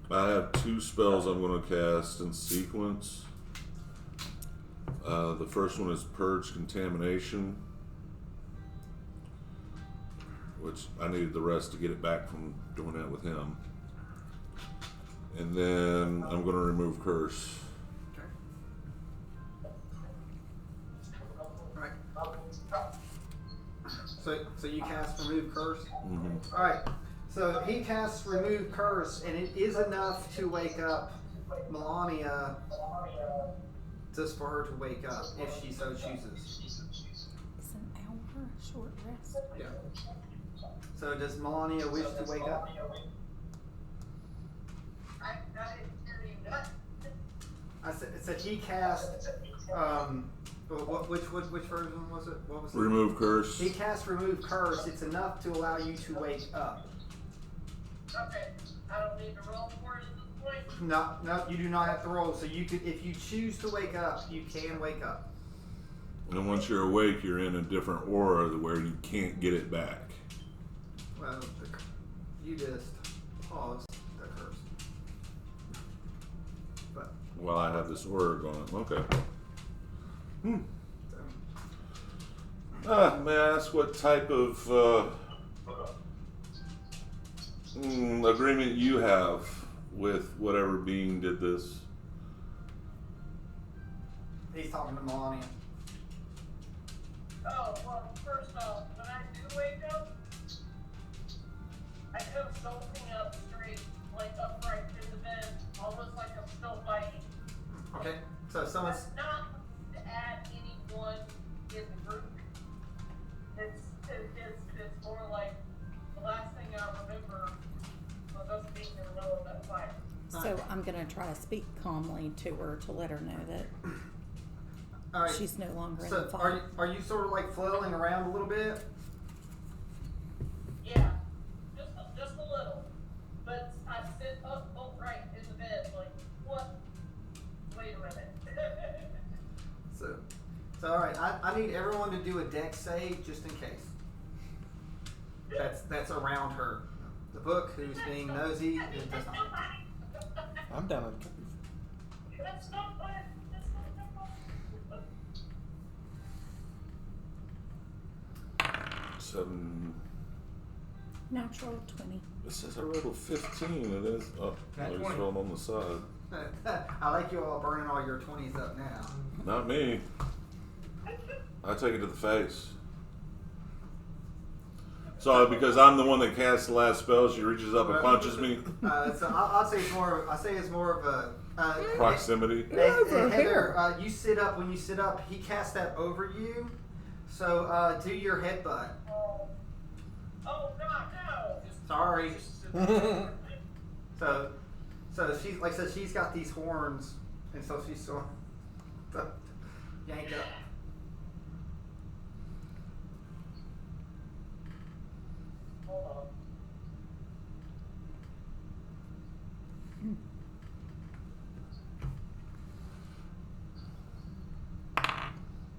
I have 2 spells I'm going to cast in sequence. The first one is Purge Contamination, which I needed the rest to get it back from doing that with him. And then I'm going to remove Curse. Alright. So you cast Remove Curse? Mm-hmm. Alright. So he casts Remove Curse, and it is enough to wake up Melania, just for her to wake up, if she so chooses. It's an hour short rest. Yeah. So does Melania wish to wake up? I said he cast, which version was it? What was it? Remove Curse. He cast Remove Curse. It's enough to allow you to wake up. Okay, I don't need to roll for it at this point. No, you do not have to roll. So you could, if you choose to wake up, you can wake up. And once you're awake, you're in a different aura where you can't get it back. Well, you just pause the curse. But While I have this aura going. Okay. May I ask what type of agreement you have with whatever being did this? he's talking to Melania. Oh, well, first off, when I do wake up, I come jolting up straight, like upright in the bed, almost like I'm still fighting. Okay. So someone's. But not to add anyone in the group. It's more like the last thing I remember was us being in the middle of that fight. So I'm gonna try to speak calmly to her to let her know that All right. she's no longer in So the fight. are you sort of like flailing around a little bit? Yeah, just a little. But I sit up upright in the bed, like, what? Wait a minute. So all right. I need everyone to do a dex save just in case. That's around her. The book, who's being nosy, it does not. I'm down in the That's not fun. That's not fun. 7. Natural 20. It says I rolled a 15. It is. Oh, Nat I was 20. rolling on the side. I like you all burning all your 20s up now. Not me. I take it to the face. So because I'm the one that casts the last spell, she reaches up and punches me. So I'll say it's more. I say it's more of a Proximity. Over Heather, here. you sit up. When you sit up, he casts that over you. So do your headbutt. Oh, God, no. Sorry. So she's like I said, she's got these horns, and so she's so yank up. Hold on.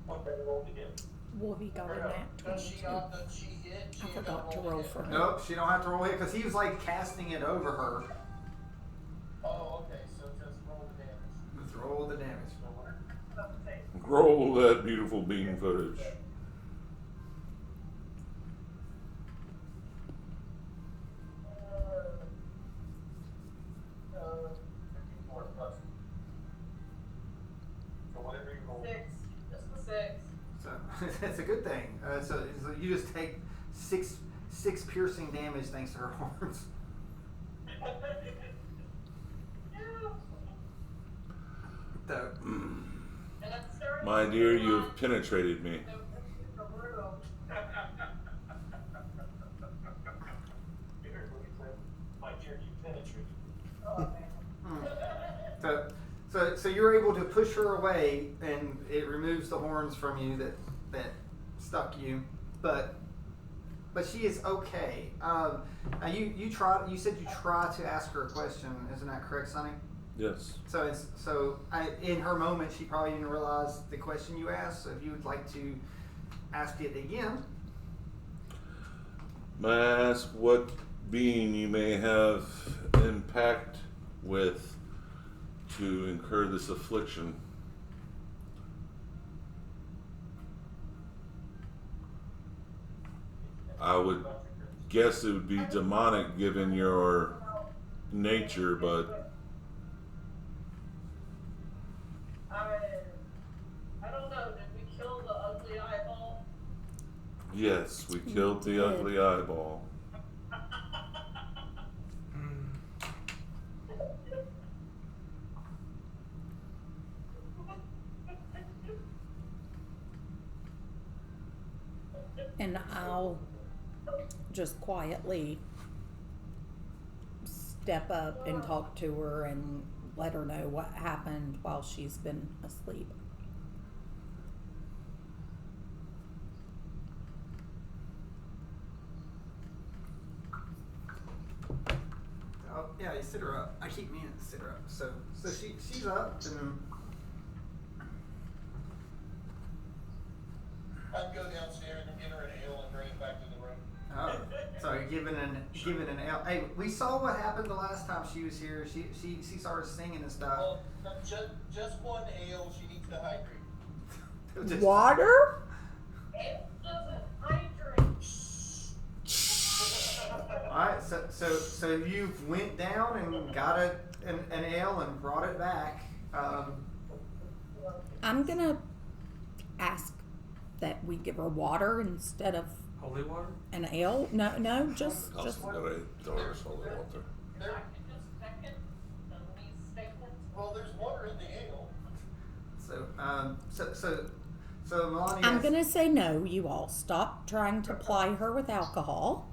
Okay, roll again. Wolvie got a nat Does she 22. hit? I forgot to roll for her. Nope, she don't have to roll it because he was like casting it over her. Oh, okay, so just roll the damage. Let's roll the damage. Roll that beautiful bean footage. So that's a good thing. So you just take six piercing damage thanks to her horns. So, My dear, you have penetrated me. so you're able to push her away, and it removes the horns from you that stuck you, but she is okay. Now you said you try to ask her a question, isn't that correct, Sonny? Yes. In her moment, she probably didn't realize the question you asked. So if you would like to ask it again. May I ask what being you may have impact with to incur this affliction? I would guess it would be demonic given your nature, but I don't know. Did we kill the ugly eyeball? yes, we killed the ugly eyeball. And I'll just quietly step up and talk to her and let her know what happened while she's been asleep. Oh yeah, you sit her up. I keep meaning to sit her up. So she's up and. I'd go downstairs and get her an ale and bring it back to the room. Oh, so you're giving an L. Hey, we saw what happened the last time she was here. She started singing and stuff. Well, just one ale. She needs to hydrate. Just- Water? Ale doesn't hydrate. All right, so you went down and got an ale and brought it back. I'm gonna ask that we give her water instead of Holy water? an ale. No, just Also got a daughter's holy water. There, just a second. Let me Well, there's water in the ale. So Melania. I'm gonna say no. You all stop trying to ply her with alcohol.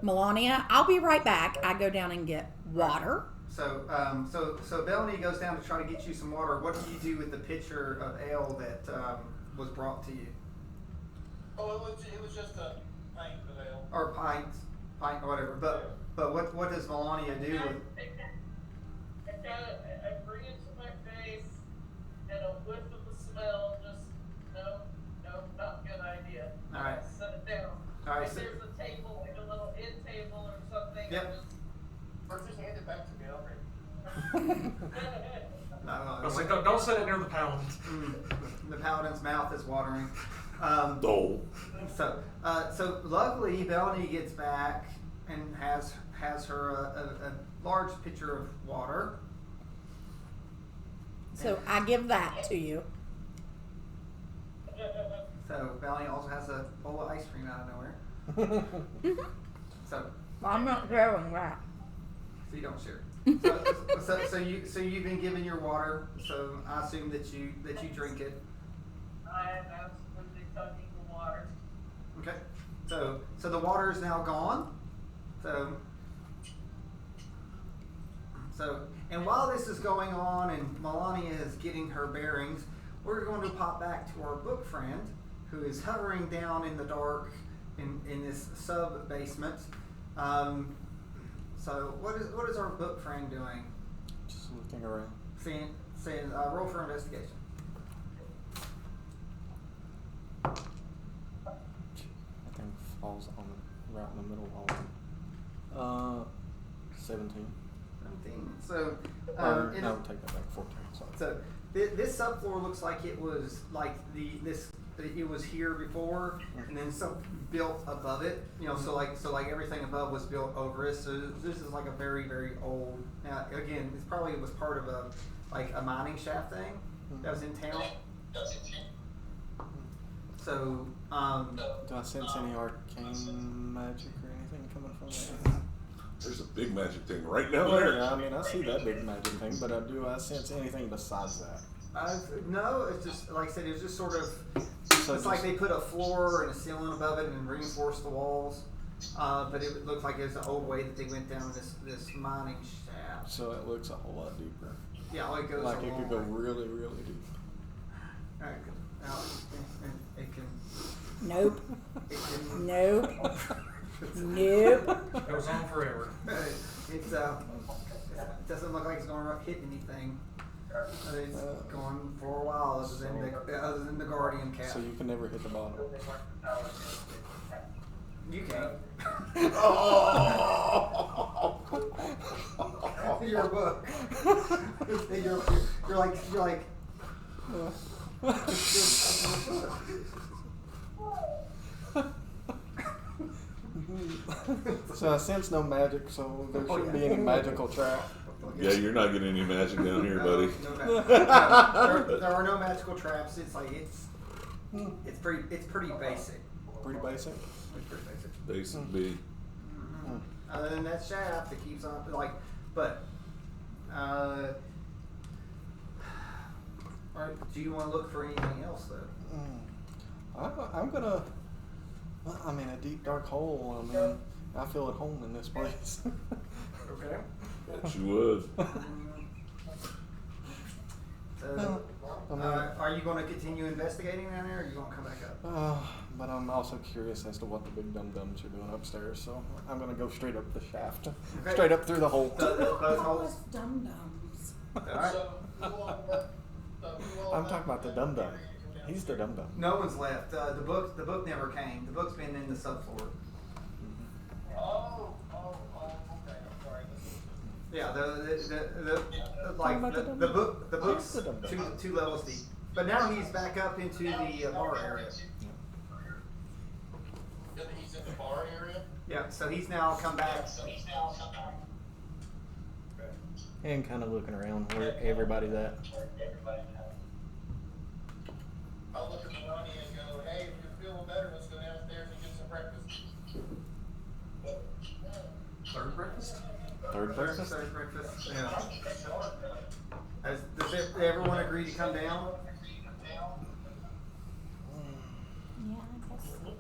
Melania, I'll be right back. I go down and get water. So Bellany goes down to try to get you some water. What do you do with the pitcher of ale that was brought to you? Oh, it was just a pint of ale. Or pint or whatever. But what does Melania do with? I bring it to my face, and a whiff of the smell. Just no, not a good idea. All right. Set it down. All right. If there's a table, like a little end table or something. Yep. Or just hand it back to me. I'll bring it. No, I was like, don't set it near the paladin. The paladin's mouth is watering. Dole. So luckily, Bellany gets back and has her a large pitcher of water. So I give that to you. So Bellany also has a bowl of ice cream out of nowhere. So I'm not sharing that. so you don't share. So you've been given your water. So I assume that you drink it. I am absolutely tugging the water. Okay. So the water is now gone. So and while this is going on and Melania is getting her bearings, we're going to pop back to our book friend who is hovering down in the dark in this sub basement. So what is our book friend doing? Just looking around. Saying roll for investigation. I think falls on right in the middle of 17. 17. So Or, no, take that back. 14. Sorry. So this subfloor looks like it was like it was here before, and then some built above it. So like everything above was built over it. So this is like a very very old. Now again, this probably was part of a mining shaft thing that was in town. So Do I sense any arcane magic or anything coming from there? There's a big magic thing right now Well, there. yeah, I mean, I see that big magic thing, but do I sense anything besides that? no, it's just like I said, it was just sort of. So It's like they put a floor and a ceiling above it and reinforced the walls, but it looked like it was an old way that they went down this mining shaft. So it looks a whole lot deeper. Yeah, it goes Like a it long could go way. really, really deep. All right, good. Now it can. Nope. It can. Nope. Nope. Goes on forever. It doesn't look like it's going to hit anything. It's going for a while, other than the guardian cap. So you can never hit the bottom. You can. Oh! Your book. You're like. So I sense no magic, so there shouldn't yeah. be any magical trap. Yeah, you're not getting any magic down here, buddy. There are no magical traps. It's like it's pretty basic. Pretty basic. It's pretty basic. Basic B. Other than that shaft, it keeps on but. All right, do you want to look for anything else though? I'm gonna. Well, I mean, a deep dark hole. I mean, I feel at home in this place. Okay. Bet you would. So, I mean, are you going to continue investigating down there, or are you going to come back up? but I'm also curious as to what the big dum-dums are doing upstairs, so I'm gonna go straight up the shaft. Okay. Straight up through the hole. Those holes. Dum-dums. All right. I'm talking about the dum-dum. He's the dum-dum. No one's left. The book never came. The book's been in the subfloor. Oh, okay. I'm sorry. Yeah, about the book's the dum-dum. two levels deep. But now he's back up into the bar area. He's in the bar area? Yeah, so he's now come back. And kind of looking around where everybody's at. I'll look at Melania and go, hey, if you're feeling better, let's go downstairs and get some breakfast. Third breakfast? Third breakfast? Third breakfast. Yeah. Yeah, I guess so.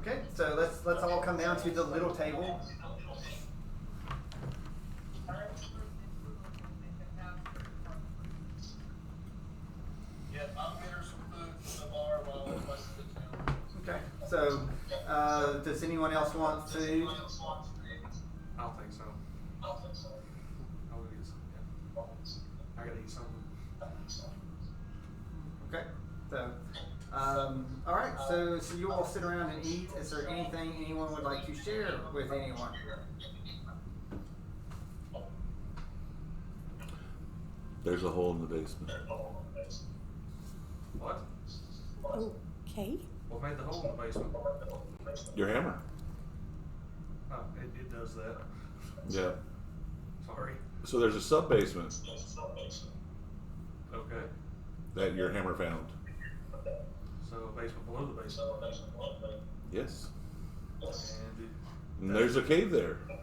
Okay, so let's all come down to the little table. Yep, I'll get her some food from the bar while the rest of the town. Okay, so does anyone else want food? I don't think so. I'll go get some. Yeah. I gotta eat something. Okay, so all right, so you all sit around and eat. Is there anything anyone would like to share with anyone? There's a hole in the basement. What? Okay. What made the hole in the basement? Your hammer. Oh, it does that. Yeah. Sorry. So there's a sub basement Okay. that your hammer found. So basement below the basement. Yes. And And there's a cave there. okay.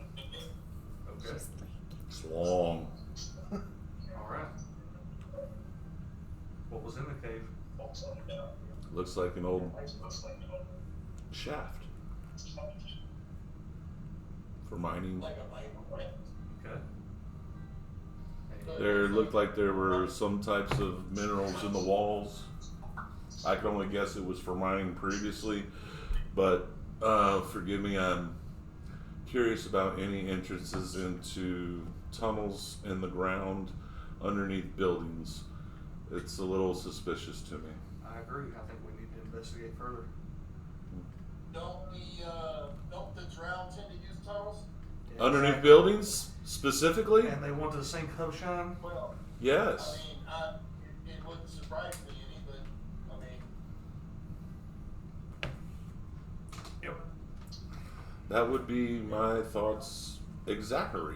It's long. All right. What was in the cave? Looks like an old shaft for mining. Okay. There looked like there were some types of minerals in the walls. I can only guess it was for mining previously, but forgive me, I'm curious about any entrances into tunnels in the ground underneath buildings. It's a little suspicious to me. I agree. I think we need to investigate further. Don't the drow tend to use tunnels? Yeah, Underneath exactly. buildings, specifically? And they want to sink Hubshan? Well, Yes. I mean, it wouldn't surprise me any, but I mean, Yep. That would be my thoughts exactly.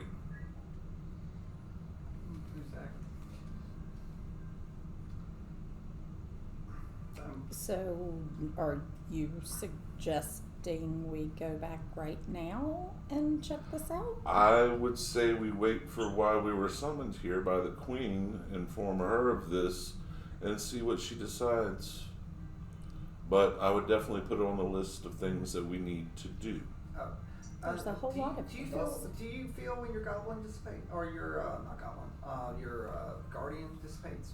So, are you suggesting we go back right now and check this out? I would say we wait for why we were summoned here by the Queen, inform her of this, and see what she decides. But I would definitely put it on the list of things that we need to do. There's a whole lot of do you things. feel when your goblin dissipates, or your not goblin, your guardian dissipates?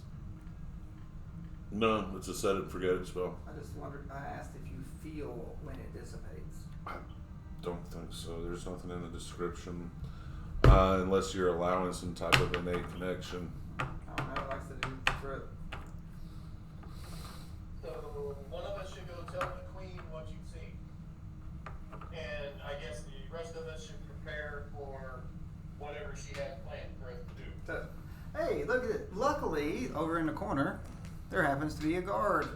No, it's a set it and forget it spell. I just wondered. I asked if you feel when it dissipates. I don't think so. There's nothing in the description, unless you're allowing some type of innate connection. I don't know. It likes to do through it. so one of us should go tell the queen what you've seen. And I guess the rest of us should prepare for whatever she had planned for us to do. So, hey, look at it. Luckily, over in the corner, there happens to be a guard.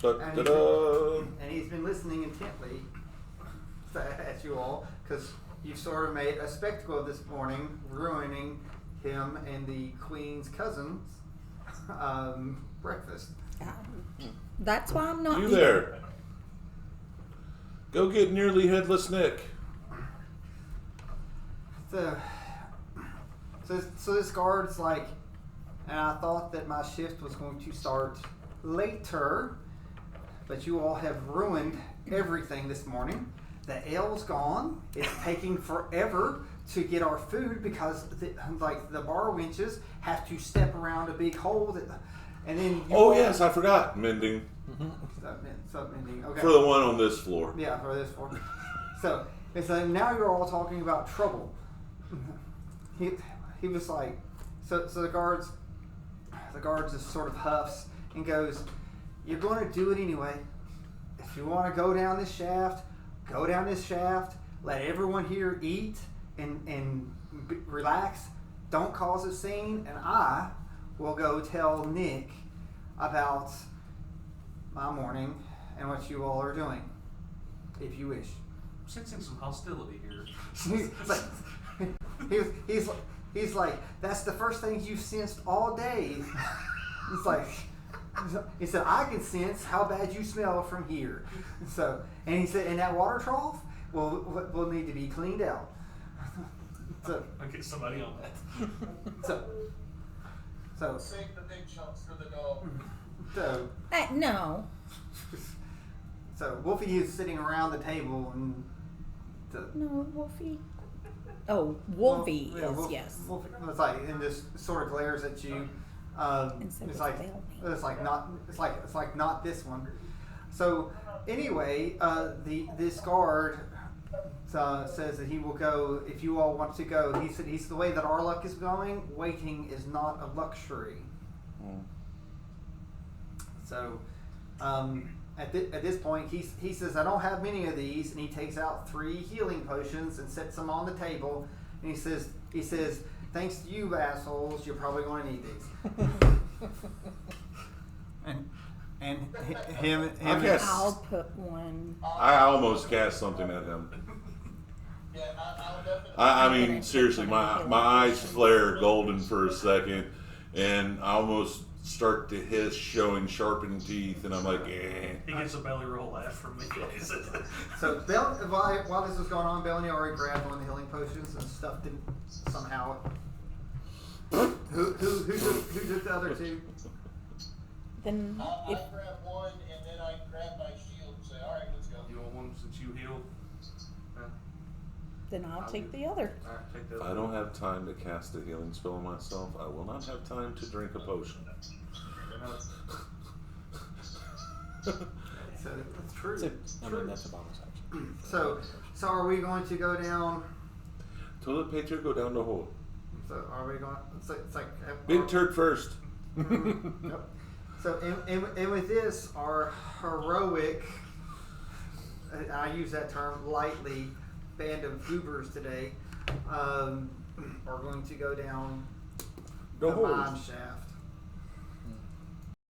Da-da-da. And he's been listening intently at you all, because you've sort of made a spectacle of this morning, ruining him and the Queen's cousin's breakfast. That's why I'm not You eating. there. Go get nearly headless Nick. So this guard's like, and I thought that my shift was going to start later, but you all have ruined everything this morning. The ale's gone. It's taking forever to get our food because the bar winches have to step around a big hole and then you Oh all- yes, I forgot. Mending. Stop mending. Okay. For the one on this floor. Yeah, for this one. So now you're all talking about trouble. He was like, so the guards just sort of huffs and goes, "You're going to do it anyway. If you want to go down this shaft, go down this shaft. Let everyone here eat and relax. Don't cause a scene, and I will go tell Nick about my morning and what you all are doing, if you wish." I'm sensing some hostility here. He's like, that's the first thing you've sensed all day. It's like, he said, I can sense how bad you smell from here. So, and he said, and that water trough will need to be cleaned out. So, I'll get somebody on that. So Save the big chunks for the dog. so No. so Wolfie is sitting around the table and No, Wolfie. Oh, Wolfie is, Wolf- yes. Wolfie, it's like and just sort of glares at you. And so It's does like Bellamy. it's like not this one. So anyway, this guard says that he will go if you all want to go. He said he's the way that our luck is going. Waiting is not a luxury. Mm. So at this point, he says I don't have many of these, and he takes out 3 healing potions and sets them on the table. And he says thanks to you assholes, you're probably going to need these. and him I guess- I'll put one. I almost cast something at him. Yeah, I'll definitely. I mean, seriously, my eyes flare golden for a second, and I almost start to hiss, showing sharpened teeth, and I'm like, eh. He gets a belly roll laugh from me. So while this was going on, Bellany already grabbed one of the healing potions and stuffed it somehow. Who took the other 2? Then I if grab one and then I grab my shield and say, all right, let's go. You want one since you healed? then I'll take the other. All right, take the If I don't have time to cast a healing spell on myself, I will not have time to drink a potion. So that's true. I mean, that's a bonus action. So are we going to go down? Toilet paper go down the hole. So are we going? It's like Big turd first. Yep. So and with this, our heroic, I use that term lightly, band of goobers today, are going to go down The the hole. mine shaft.